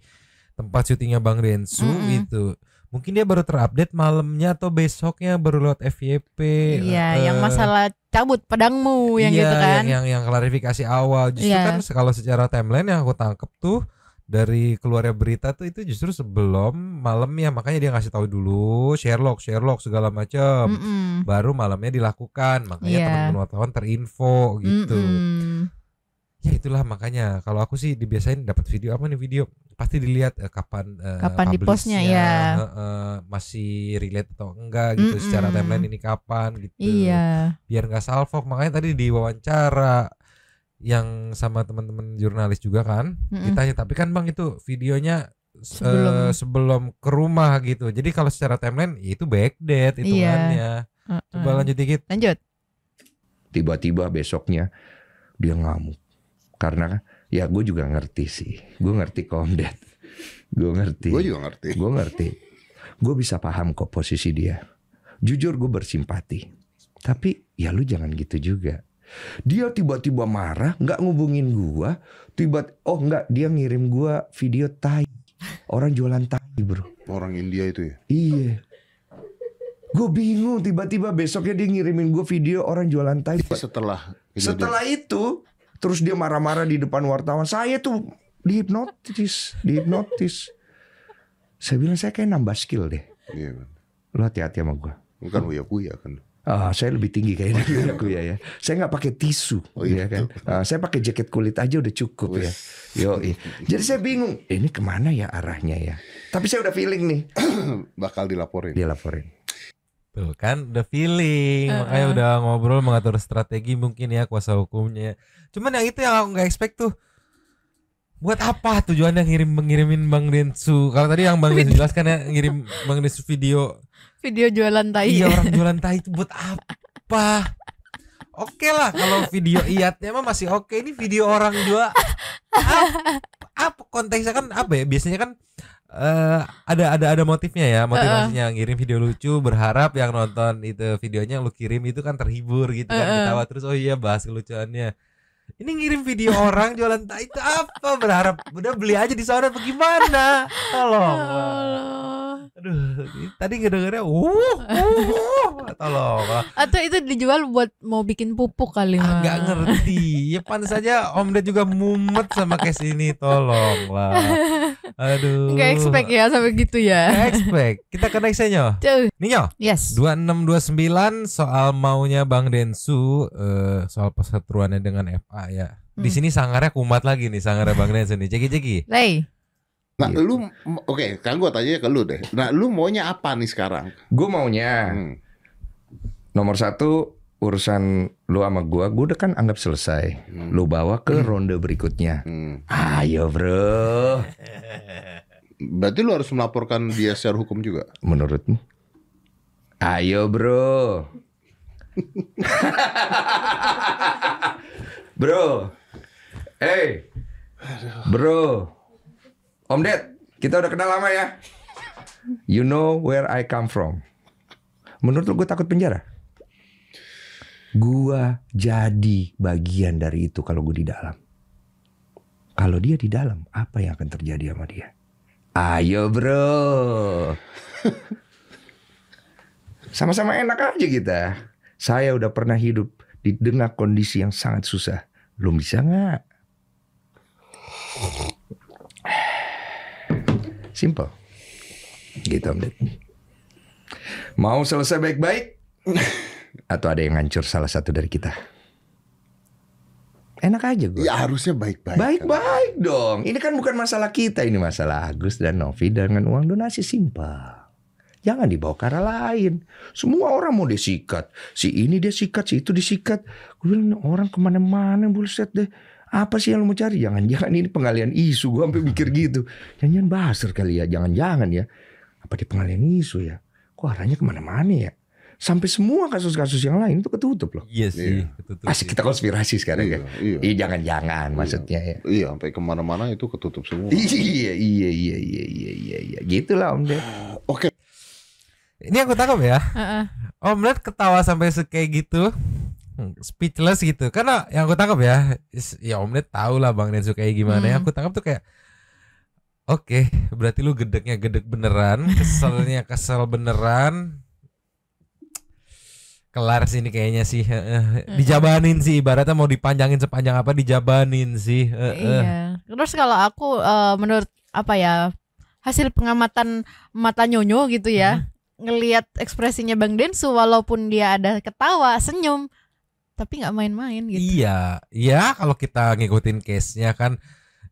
tempat syutingnya Bang Densu itu. Mungkin dia baru terupdate malamnya atau besoknya baru lewat FYP. Iya, yang masalah cabut pedangmu yang gitu kan. Yang klarifikasi awal. Justru kan kalau secara timeline yang aku tangkep tuh dari keluarnya berita tuh itu justru sebelum malamnya, makanya dia ngasih tahu dulu Sherlock segala macam, baru malamnya dilakukan, makanya teman-teman wartawan terinfo gitu. Ya itulah makanya kalau aku sih dibiasain dapat video apa nih, video pasti dilihat kapan di postnya ya, masih relate atau enggak gitu, secara timeline ini kapan gitu, biar nggak salfok. Makanya tadi di wawancara yang sama teman-teman jurnalis juga kan, ditanya, tapi kan Bang itu videonya sebelum ke rumah gitu, jadi kalau secara timeline itu backdate hitungannya. Coba lanjut dikit. Lanjut. Tiba-tiba besoknya dia ngamuk karena ya gue juga ngerti sih, gue ngerti Komdet, gue ngerti, gue juga ngerti, gue bisa paham kok posisi dia. Jujur gue bersimpati, tapi ya lu jangan gitu juga. Dia tiba-tiba marah, nggak ngubungin gua, dia ngirim gua video tai, orang jualan tai bro. Orang India itu ya? Iya. Gue bingung, tiba-tiba besoknya dia ngirimin gua video orang jualan tai. Setelah itu, terus dia marah-marah di depan wartawan. Saya tuh dihipnotis. Saya bilang saya kayak nambah skill deh. Iya kan. Lu hati-hati sama gua. Bukan uya-kuya kan. Saya lebih tinggi kayaknya aku ya. Saya nggak pakai tisu, ya kan. Saya pakai jaket kulit aja udah cukup ya. Jadi saya bingung, ini kemana ya arahnya ya. Tapi saya udah feeling nih, bakal dilaporin. Tuh kan udah feeling, makanya udah ngobrol mengatur strategi mungkin ya kuasa hukumnya. Cuman yang itu yang aku nggak expect tuh. Buat apa tujuannya ngirimin Bang Densu? Kalau tadi yang Bang Densu jelaskan ya, ngirim Bang Densu video jualan tai. Iya, orang jualan tai itu buat apa? Oke lah kalau video iatnya mah masih oke. Ini video orang jual apa konteksnya kan apa ya? Biasanya kan ada motifnya ya, motivasinya ngirim video lucu, berharap yang nonton itu videonya lu kirim itu kan terhibur gitu kan, ketawa terus oh iya bahas kelucuannya. Ini ngirim video orang jualan tai itu apa? Berharap udah beli aja di sana bagaimana? Tolong. Aduh, tadi ngedengernya tolong. Atau itu dijual buat mau bikin pupuk kali mah. Nggak ngerti. Ya pantas saja Om Ded juga mumet sama case ini, tolong lah. Aduh. Nggak expect ya sampai gitu ya. Nggak expect. Kita ke nextnya Ninyo. Yes. 2629 soal maunya Bang Densu, soal perseteruannya dengan FA ya. Di sini sangarnya kumat lagi nih, sangarnya Bang Densu nih. Ceki. Lay. Nah, lu oke, kan gue tanya ke lu deh. Nah, lu maunya apa nih sekarang? Gue maunya nomor satu, urusan lu sama gue udah kan anggap selesai. Lu bawa ke ronde berikutnya. Ayo bro. Berarti lu harus melaporkan dia secara hukum juga? Menurutmu? Ayo bro. Bro. Hey. Bro. Om Ded, kita udah kenal lama ya. You know where I come from. Menurut lu gue takut penjara? Gua jadi bagian dari itu kalau gue di dalam. Kalau dia di dalam, apa yang akan terjadi sama dia? Ayo bro. Sama-sama enak aja kita. Saya udah pernah hidup di tengah kondisi yang sangat susah. Lu bisa gak? Simple. Gitu Om Ded. Mau selesai baik-baik? Atau ada yang hancur salah satu dari kita? Enak aja gue. Ya harusnya baik-baik. Baik-baik dong. Ini kan bukan masalah kita. Ini masalah Agus dan Novi dengan uang donasi. Simpel. Jangan dibawa ke arah lain. Semua orang mau disikat. Si ini dia sikat, si itu disikat. Gue bilang orang kemana-mana bullshit deh. Apa sih yang lo mau cari? Jangan-jangan ini pengalian isu. Gue sampai mikir gitu. Jangan-jangan buzzer kali ya. Jangan-jangan ya. Apa dia pengalian isu ya? Kok arahnya kemana-mana ya? Sampai semua kasus-kasus yang lain itu ketutup loh. Iya sih. Asik kita konspirasi sekarang ya. Iya jangan-jangan maksudnya ya. Iya sampai kemana-mana itu ketutup semua. Iya. Gitulah Om Ded. Oke. Ini aku tangkap ya. Om Ded ketawa sampai kayak gitu. Speechless gitu. Karena yang aku tangkap ya Om Ded tahu lah Bang Densu kayak gimana. Yang aku tangkap tuh kayak oke, berarti lu gedeknya gedek beneran, keselnya kesel beneran. kelar sih ini kayaknya sih. Dijabanin sih, ibaratnya mau dipanjangin sepanjang apa dijabanin sih. Iya. Terus kalau aku menurut apa ya, hasil pengamatan mata Nyonyo gitu ya, ngelihat ekspresinya Bang Densu walaupun dia ada ketawa, senyum, tapi nggak main-main gitu. Iya, ya kalau kita ngikutin case-nya kan,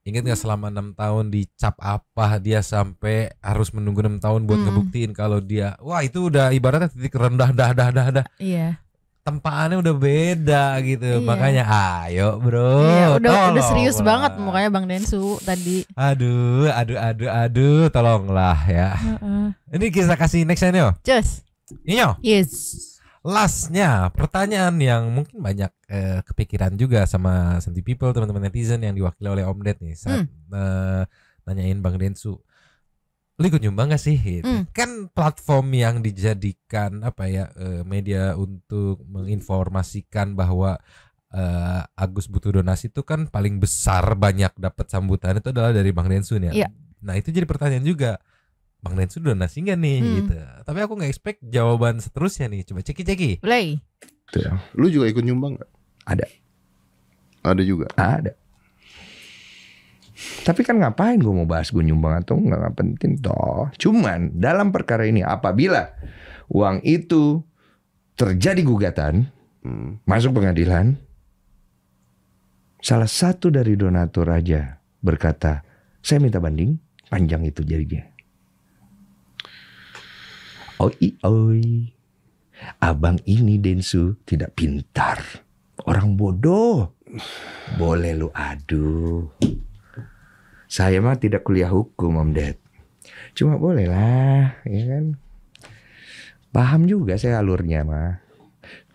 ingat nggak selama 6 tahun dicap apa dia sampai harus menunggu 6 tahun buat ngebuktiin kalau dia, wah itu udah ibaratnya titik rendah dah. Iya. Tempaannya udah beda gitu. Iya. Makanya ayo bro. Iya, udah serius tolonglah. banget mukanya Bang Densu tadi. Aduh, tolonglah ya. Ini kita kasih next nya. Just. Inyo. Yes. Lastnya pertanyaan yang mungkin banyak kepikiran juga sama Senti People, teman-teman netizen yang diwakili oleh Om Ded nih saat nanyain Bang Densu, lu ikut nyumbang gak sih? Gitu. Kan platform yang dijadikan apa ya, media untuk menginformasikan bahwa Agus butuh donasi itu kan paling besar, banyak dapat sambutan itu adalah dari Bang Densu nih. Iya. Nah itu jadi pertanyaan juga, Bang Densu donasi gak nih gitu. Tapi aku gak expect jawaban seterusnya nih. Coba ceki. Play. Lu juga ikut nyumbang gak? Ada juga? Ada. Tapi kan ngapain gue mau bahas gue nyumbang atau nggak penting toh. Cuman dalam perkara ini apabila uang itu terjadi gugatan, masuk pengadilan, salah satu dari donatur aja berkata, saya minta banding, panjang itu jadinya. Oi, abang ini Densu tidak pintar, orang bodoh. Boleh lu adu. Saya mah tidak kuliah hukum Om Ded, cuma boleh lah, ya kan. Paham juga saya alurnya mah.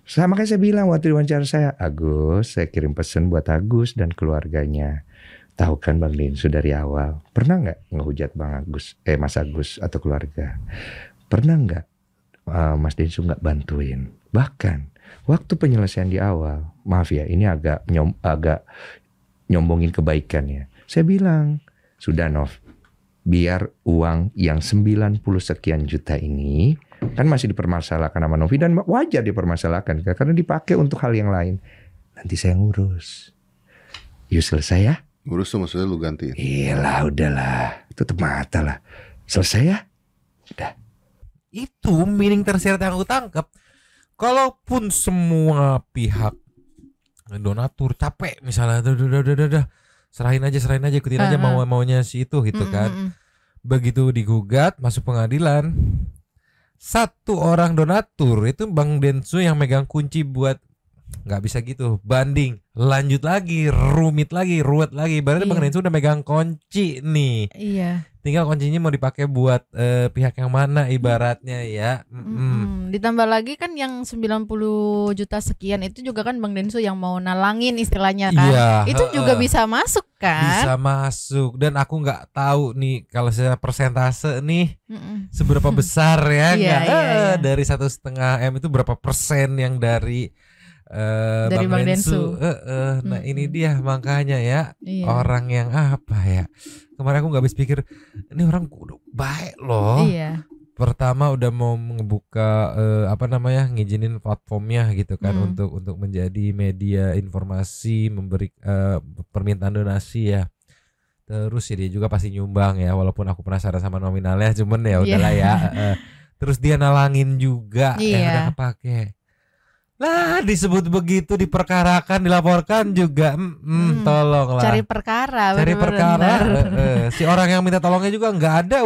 Sama kayak saya bilang waktu diwawancara saya, Agus, saya kirim pesan buat Agus dan keluarganya. Tahu kan Bang Densu dari awal, pernah nggak ngehujat Mas Agus atau keluarga? Pernah nggak Mas Densu nggak bantuin? Bahkan waktu penyelesaian di awal, maaf ya, ini agak nyombongin kebaikannya. Saya bilang, sudah Nov, biar uang yang 90 sekian juta ini kan masih dipermasalahkan sama Novi dan wajar dipermasalahkan karena dipakai untuk hal yang lain. Nanti saya ngurus. Yuk selesai ya. Ngurus tuh maksudnya lu gantiin? Iyalah udahlah, tutup mata lah. Selesai ya. Udah. Itu meaning tersirat yang aku tangkap. Kalaupun semua pihak donatur capek misalnya, udah serahin aja ikutin aja maunya si itu gitu kan. Begitu digugat masuk pengadilan, satu orang donatur itu Bang Densu yang megang kunci buat nggak bisa gitu, banding, lanjut lagi, ruwet lagi. Berarti Bang Densu udah megang kunci nih. Iya. Tinggal kuncinya mau dipakai buat pihak yang mana ibaratnya ya. Ditambah lagi kan yang 90 juta sekian itu juga kan Bang Densu yang mau nalangin istilahnya kan. Iya, itu juga bisa masuk kan? Bisa masuk, dan aku nggak tahu nih kalau saya persentase nih seberapa besar ya. Iya. Dari 1,5 M itu berapa persen yang dari Bang Densu. Nah ini dia makanya ya, orang yang apa ya, kemarin aku nggak habis pikir ini orang udah baik loh. Iya. Pertama udah mau ngebuka ngizinin platformnya gitu kan, untuk menjadi media informasi, memberi permintaan donasi ya. Terus ya dia juga pasti nyumbang ya, walaupun aku penasaran sama nominalnya, cuman ya udahlah ya. Terus dia nalangin juga yang udah kepake. Lah disebut begitu, diperkarakan, dilaporkan juga, tolonglah. Cari perkara. Si orang yang minta tolongnya juga nggak ada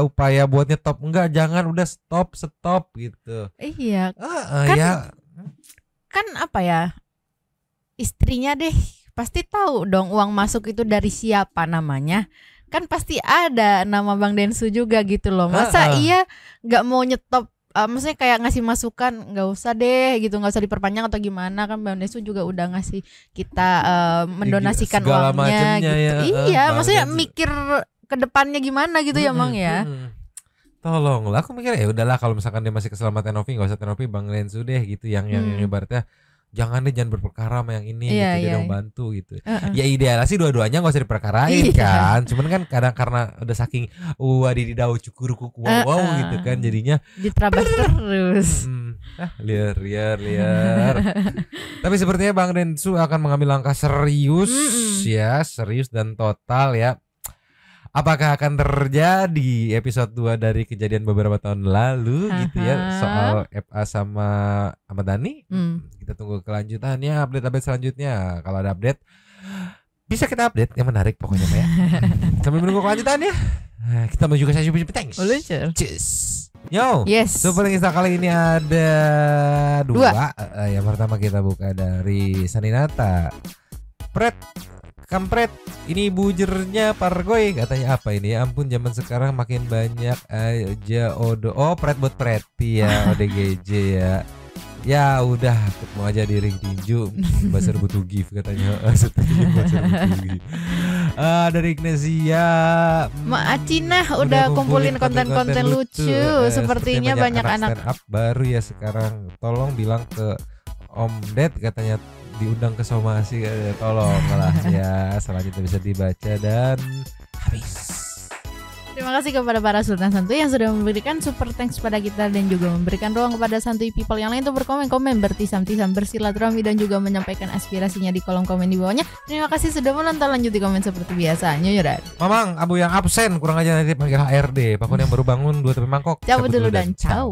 upaya buat nyetop, jangan udah stop gitu. Iya. Kan, kan apa ya, istrinya deh pasti tahu dong uang masuk itu dari siapa namanya. Kan pasti ada nama Bang Densu juga gitu loh. Masa iya nggak mau nyetop? Maksudnya kayak ngasih masukan, nggak usah deh gitu, nggak usah diperpanjang atau gimana, kan Bang Densu juga udah ngasih kita mendonasikan segala uangnya gitu. Ya, iya, maksudnya mikir ke depannya gimana gitu ya Mang ya. Tolonglah, aku mikir ya udahlah kalau misalkan dia masih keselamatan Novi, nggak usah Novi, Bang Densu deh gitu yang ibaratnya jangan berperkara sama yang ini Iya, gitu, dia iya. udah membantu gitu. Ya idealnya sih dua-duanya nggak usah diperkarain kan, cuman kan kadang karena udah saking wadididau cukur kuku wow gitu kan jadinya diterabas terus. Liar. Tapi sepertinya Bang Densu akan mengambil langkah serius ya, serius dan total ya. Apakah akan terjadi episode 2 dari kejadian beberapa tahun lalu gitu ya soal FA sama Ahmad Dhani? Kita tunggu kelanjutannya, update selanjutnya. Kalau ada update bisa kita update yang menarik pokoknya ya. Sambil menunggu kelanjutannya. Kita menuju ke sesi thanks. Cheers. Yo, Super Insta kali ini ada 2. Yang pertama kita buka dari Saninata. Kampret, ini bujernya Pargoy katanya apa ini? Ya ampun, zaman sekarang makin banyak aja pret buat preti ya, ODGJ ya. Ya udah, ketemu aja di ring tinju, Basar butuh gift katanya. Dari Ignasia, Ma Acina udah kumpulin konten-konten lucu. Sepertinya banyak anak stand up baru ya sekarang. Tolong bilang ke Om Ded katanya diundang ke somasi, tolong malah ya. Selanjutnya bisa dibaca dan habis. Terima kasih kepada para Sultan Santuy yang sudah memberikan super thanks pada kita dan juga memberikan ruang kepada Santuy people yang lain untuk berkomen-komen, bertisam-tisam, bersilaturahmi dan juga menyampaikan aspirasinya di kolom komen di bawahnya. Terima kasih sudah menonton, lanjut di komen seperti biasa. Nyuyuran. Mamang, Abu yang absen kurang aja nanti panggil HRD. Pakun yang baru bangun 2 tepi mangkok. Cabut dulu dan ciao.